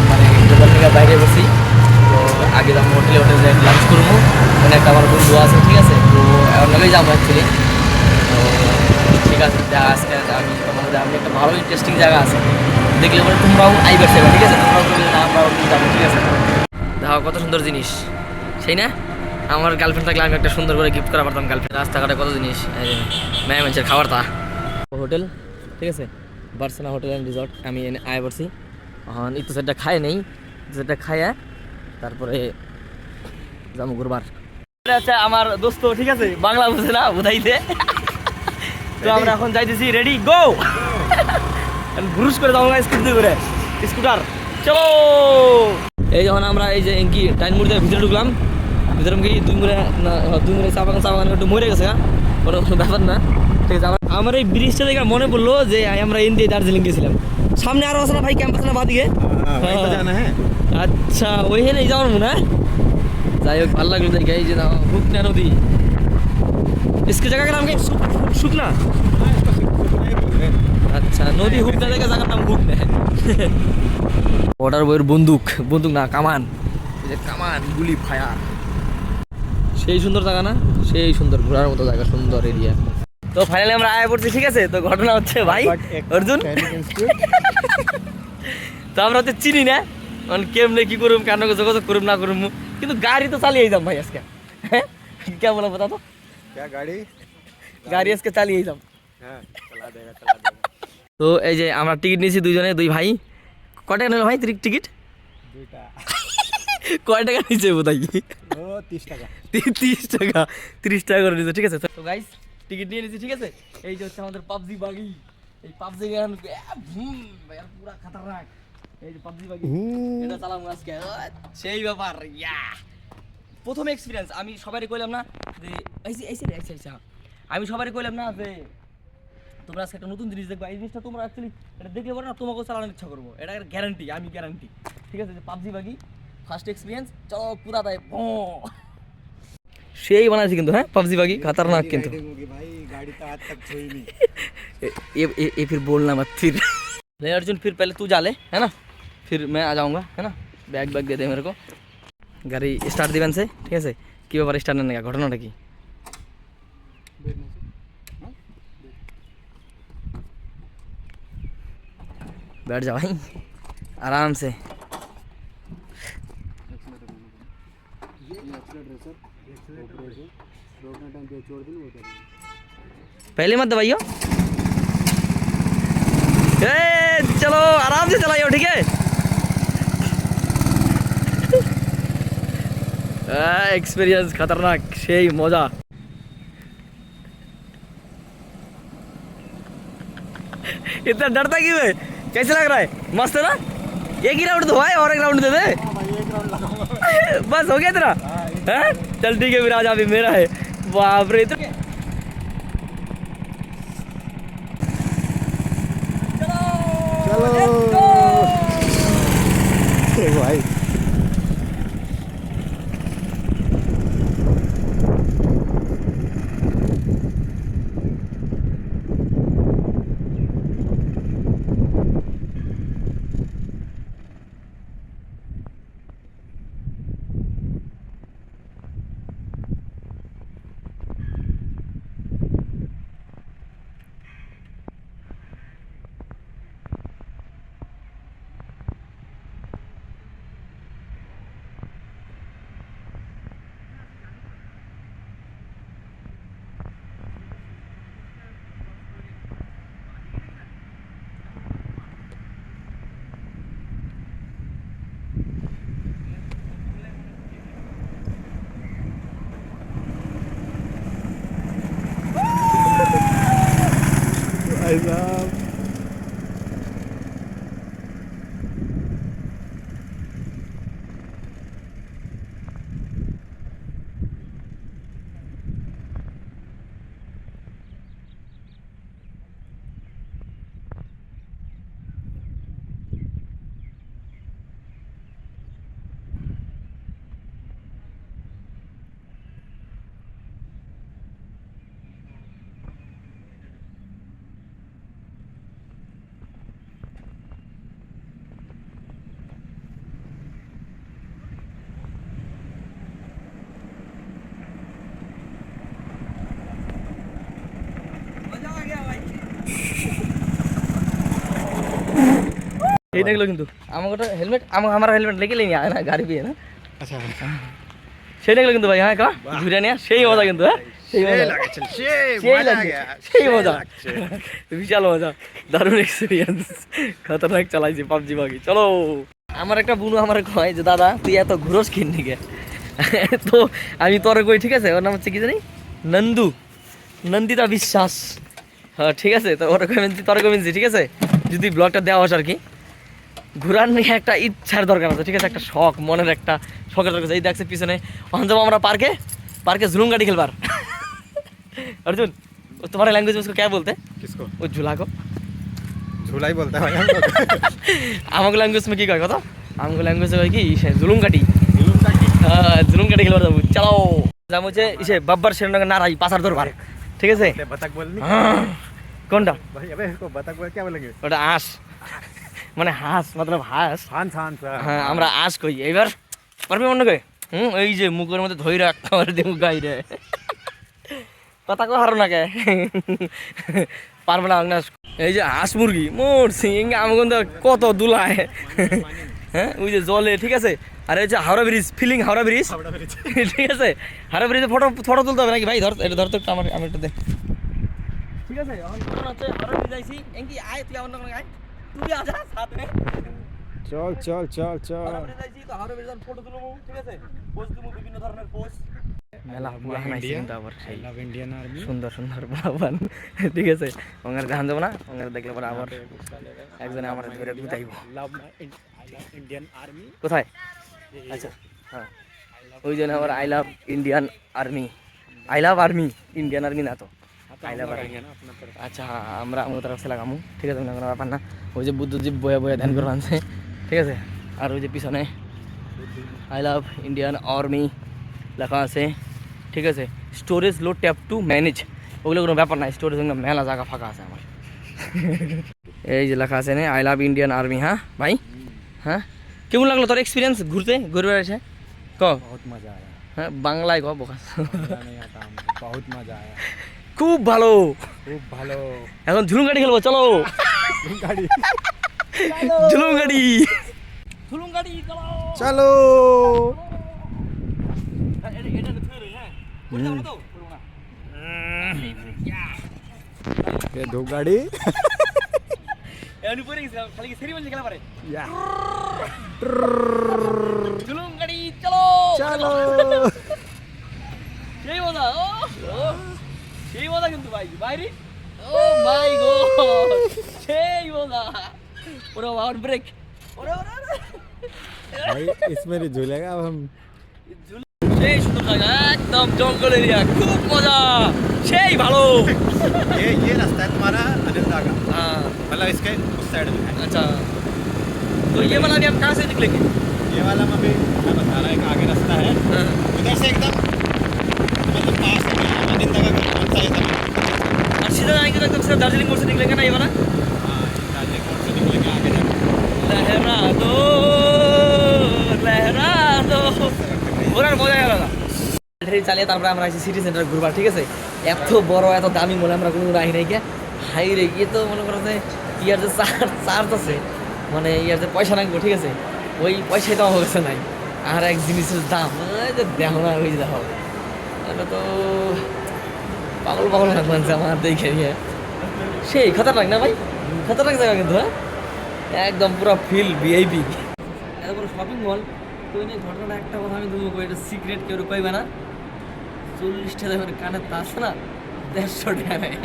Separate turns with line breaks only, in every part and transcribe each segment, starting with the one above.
মানে দোকান থেকে বাইরে বসি। তো আগে যাবো হোটেলে যাই লাঞ্চ করবো, মানে একটা আমার বন্ধু আছে, ঠিক আছে, তো ওনাকেই যাবো অ্যাকচুয়ালি। তো ঠিক আছে, আজকে আমি একটা ভালো ইন্টারেস্টিং জায়গা আছে, দেখলে পরে তোমরাও আইবার সেবা, ঠিক আছে, তোমরাও করলে না আমরাও যাবো, ঠিক আছে। দেখো কত সুন্দর জিনিস, সেই না? আমার গার্লফ্রেন্ড থাকলে আমি একটা সুন্দর করে গিফট করা পারতাম গার্লফ্রেন্ড। রাস্তাঘাটে কত জিনিস, মেয়ে মানুষের খাবার তা হোটেল, ঠিক আছে, বার্সেনা হোটেল অ্যান্ড রিসর্ট। আমি এনে আয় পড়ছি, এখন ইতো সেটটা খায় নেই, সেটটা খাইয়া তারপরে যাবো ঘুরবার। আচ্ছা আমার দোস্ত, ঠিক আছে, বাংলা বুঝে না বুঝাইতে, তো আমরা এখন যাইতেছি, রেডি গো, ঘুরুস করে যাবো স্কুটি করে, স্কুটার চলো। এই যখন আমরা এই যে কি টাইম মুড়ে ভিতরে ঢুকলাম, ভিতরে কি দুই মুড়ে চা বাগান একটু মরে গেছে, কোনো ব্যাপার না, ঠিক আছে। আমার এই ব্রিজটা দেখে মনে পড়লো যে আমরা ইন্ডিয়া দার্জিলিং গেছিলাম, সামনে আরো আছে না ভাই ক্যাম্পাস না বাদিকে, আচ্ছা ওইখানে যাওয়ার মনে হয়। যাই হোক ভালো লাগলো দেখে, এই যে হুকনা নদী, इसकी जगह का नाम क्या है? शुकना। আচ্ছা নদী হুকনা জায়গা, জায়গার নাম হুকনা। বর্ডার বইয়ের বন্দুক, বন্দুক না কামান, এই যে কামান গুলি ফায়ার, সেই সুন্দর জায়গা না, সেই সুন্দর ঘোরার মতো জায়গা, সুন্দর এরিয়া। তো ফাইনালি আমরা আয়া পড়ছি, ঠিক আছে। তো ঘটনা হচ্ছে ভাই অর্জুন, তো আমরা হচ্ছে চিনি না, মানে কেমনে কি করুম, কেন যোগাযোগ করুম না করুম, কিন্তু গাড়ি তো চালিয়ে যাম ভাই আজকে। হ্যাঁ কেমন বলো তো, গাড়ি আজকে চালিয়ে যাম। তো এই যে আমরা টিকিট নিয়েছি দুইজনে, দুই ভাই। কয় টাকা নিল ভাই টিকিট? কয় টাকা নিচ্ছে বোধহয়? 30 টাকা। 30 টাকা করে নিচ্ছে, ঠিক আছে। তো গাইস টিকিট নিয়ে নিয়েছি, ঠিক আছে। এই যে হচ্ছে আমাদের পাবজি বাগি, এই পাবজি পুরা খাতারনাক, এই যে পাবজি বাগি, এটা চালাম আজকে, সেই ব্যাপার। প্রথম এক্সপিরিয়েন্স, আমি সবারই কইলাম না যে আমি সবারই কইলাম না যে তোমরা আজকে একটা নতুন জিনিস দেখবা, এই জিনিসটা তোমরা অ্যাকচুয়ালি এটা দেখলে পরে না তোমাকেও চালানোর ইচ্ছা করবো, এটা গ্যারান্টি, আমি গ্যারান্টি, ঠিক আছে। যে পাবজি বাগি ফার্স্ট এক্সপিরিয়েন্স, চলো পুরা তাই সেই বানাইছি কিন্তু, হ্যাঁ পাবজি বাগি खतरनाक কিন্তু भाई, गाड़ी तो आज तक छुई नहीं। ये फिर बोलना मत फिर। ले अर्जुन, फिर पहले तू जा ले, है ना, फिर मैं आ जाऊंगा, है ना। बैग बैग दे दे मेरे को, गाड़ी स्टार्ट दिबेन से, ठीक है। কি ব্যাপার স্টার্ট নেই, ঘটনাটা কি? बैठ जा भाई आराम से। पहले मत दबाइयो, चलो आराम से चलाइयो, ठीक है। एक्सपीरियंस खतरनाक, সেই মজা। इतना डरता क्यों है? कैसे लग रहा है? मस्त है ना? एक ही राउंड तो भाई, और एक राउंड दे दे। बस हो गया तेरा? हैं? चल ठीक है, फिर आज अभी मेरा है। बाप रे, चलो भाई। भाई साहब সেই দেখলো কিন্তু আমার ওটা হেলমেট আমার হেলমেট লেগে নিয়ে আয় না গাড়ি পেয়ে না
আচ্ছা
সেই দেখলো কিন্তু ভাই হ্যাঁ কা ঘুরে নিয়ে সেই মজা কিন্তু হ্যাঁ সেই মজা বিশাল মজা দারুণ এক্সপিরিয়েন্স খতরনাক চালাইছি পাবজি বাকি চলো আমার একটা বুনু আমার কয় যে দাদা তুই এত ঘুরোস কিন দিকে তো আমি তোর কই ঠিক আছে ওর নাম হচ্ছে কি জানি নন্দিতা বিশ্বাস হ্যাঁ ঠিক আছে তো ওরা কমেন্সি তোর কমেন্সি ঠিক আছে যদি ব্লগটা দেওয়া আর কি ঘুরার নিয়ে একটা ইচ্ছার দরকার আছে ঠিক আছে একটা শখ মনের একটা শখের দরকার আছে এই দেখছে পিছনে ওখান যাবো আমরা পার্কে ঝুলুম গাড়ি খেলবার अर्जुन तुम्हारे लैंग्वेज में उसको क्या बोलते हैं
किसको
वो झूला को
झूला ही बोलता है
আমাকে ল্যাঙ্গুয়েজ में কি কয় কথা আমাকে ল্যাঙ্গুয়েজ কয় কি জুলুম কাটি জুলুম কাটি খেলবার যাবো চলো যাবো হচ্ছে ইসে বাব্বার শ্রীনগর নারাই পাসার দরবার ঠিক আছে
बतख बोलनी
কোনটা
भाई अबे इसको बतख बोल क्या बोलेंगे
ওটা আঁশ মানে হাঁস মতলব হাঁস
हांस हांस
হ্যাঁ আমরা আঁশ কই এবার পারবি মনে কই এই যে মুখের মধ্যে ধইরা একটা আমার দেবো গাইরে কথা কো হারো না কে পারবে না এই যে হাঁস মুরগি মরছি আমাকে কত দুলায় হ্যাঁ ওই যে জলে ঠিক আছে আর এই যে Howrah bridge feeling Howrah bridge ঠিক আছে হাওড়া ব্রিজে ফটো তুলতে হবে নাকি ভাই ধর এটা ধর তো একটু আমি একটু দে ঠিক আছে এখন ফটো আছে হাওড়া ব্রিজ আইছি এঙ্কি আয় তুই আমার নাকি আয় তুই আজা সাথে
चल चल चल चल
হাওড়া ব্রিজ আইছি তো হাওড়া ব্রিজের ফটো তুলবো ঠিক আছে পোস্ট দেবো বিভিন্ন ধরনের পোস্ট মেলা পুরা হানাইছি কিন্তু আবার সেই
लव इंडियन आर्मी
সুন্দর সুন্দর বাবান ঠিক আছে ওঙ্গার গান যাবো না ওঙ্গার দেখলে পরে আবার একজনে আমার ধরে গুতাইব
लव इंडियन आर्मी
কোথায় আচ্ছা হ্যাঁ ওই জন্য আবার I love Indian army Indian army না তো আই লাভ আর্মি
ना अपना तरफ
আচ্ছা আমরা আমার তরফ থেকে লাগামু ঠিক আছে কোনো ব্যাপার না ওই যে বুদ্ধজিৎ বয়ে বয়ে ধ্যান করে আনছে ঠিক আছে আর ওই যে পিছনে আই লাভ ইন্ডিয়ান আর্মি লেখা আছে ঠিক আছে storage low tap to manage ওগুলো কোনো ব্যাপার না স্টোরেজ মেলা জায়গা ফাঁকা আছে আমার এই যে লেখা আছে না আই লাভ ইন্ডিয়ান আর্মি হ্যাঁ ভাই হ্যাঁ কেমন লাগলো তোর এক্সপিরিয়েন্স ঘুরে বেড়াচ্ছে ক
बहुत मजा आया
হ্যাঁ বাংলায় ক বোকা
मजा नहीं आता हमको बहुत मजा आया
খুব ভালো
खूब ভালো
এখন ঝুলুম গাড়ি খেলবো চলো
गाड़ी
ঝুলুম গাড়ি চলো
चलो ये दो गाड़ी
খালি সেরি বলছি খেলা পারে
या
ঝুলুম গাড়ি চলো
चलो
সেই মজা সেই মজা কিন্তু ভাই বাইরে ও মাই গড সেই মজা ওরে আউট ব্রেক ওরে
भाई इसमें भी झूलेगा अब हम
সেই সুন্দর জায়গা একদম জঙ্গল এরিয়া খুব মজা সেই ভালো
ये रास्ता है तुम्हारा अजंता का
हाँ
मतलब इसके उस साइड में है
अच्छा तो ये वाला भी हम कहाँ से निकलेंगे
ये वाला में भी मैं बता रहा एक आगे रास्ता है उधर से एकदम मतलब पास में अजंता का कौन सा है
और सीधा जाएंगे तो एकदम सीधा दार्जिलिंग मोड़ से निकलेंगे ना ये वाला
हाँ दार्जिलिंग मोड़ से निकलेंगे आगे जाके
लहरा दो ঘোরার মজাই আলাদা ব্যাটারি চালিয়ে তারপরে আমরা আসছি সিটি সেন্টার ঘুরবার ঠিক আছে এত বড় এত দামি মনে আমরা কোনো রাহি নাই গিয়ে হাই রে গিয়ে তো মনে করো যে ইয়ার যে চার্জ আছে মানে ইয়ার যে পয়সা লাগবে ঠিক আছে ওই পয়সাই তো আমার কাছে নাই আর এক জিনিসের দাম ওই যে দেখো না ওই যে দেখো এটা তো পাগল লাগছে আমার দেখে নিয়ে সেই খতরনাক না ভাই খতরনাক জায়গা কিন্তু হ্যাঁ একদম পুরো ফিল ভিআইপি এত বড় শপিং মল তো এই ঘটনাটা একটা কথা আমি তোমাকে এটা সিক্রেট কেউ কইবে না 40 টাকা করে কানের তা আছে না 150 টাকা নেয়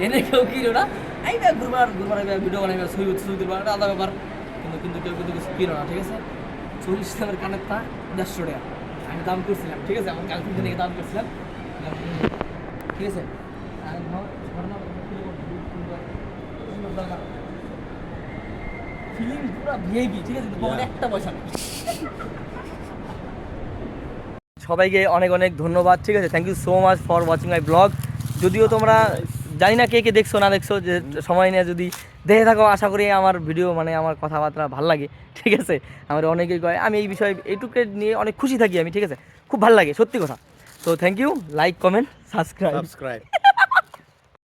এনে কেউ কিনো না এইটা ঘুরবার ভিডিও বানাইবা ছবি তুলবার এটা আলাদা ব্যাপার কিন্তু কেউ কিন্তু কিছু কিনো না ঠিক আছে 40 টাকার কানের তা 150 টাকা আমি দাম করছিলাম ঠিক আছে আমার কালকে থেকে দাম করছিলাম ঠিক আছে আর ঘটনা ফিলিং পুরো ভিআইপি ঠিক আছে কিন্তু একটা পয়সা নেই সবাইকে অনেক অনেক ধন্যবাদ ঠিক আছে thank you so much for watching my blog যদিও তোমরা জানি না কে কে দেখছো না দেখছো যে সময় নিয়ে যদি দেখে থাকো আশা করি আমার ভিডিও মানে আমার কথাবার্তা ভালো লাগে ঠিক আছে আমার অনেকেই কয় আমি এই বিষয়ে এইটুকু নিয়ে অনেক খুশি থাকি আমি ঠিক আছে খুব ভালো লাগে সত্যি কথা তো thank you like comment subscribe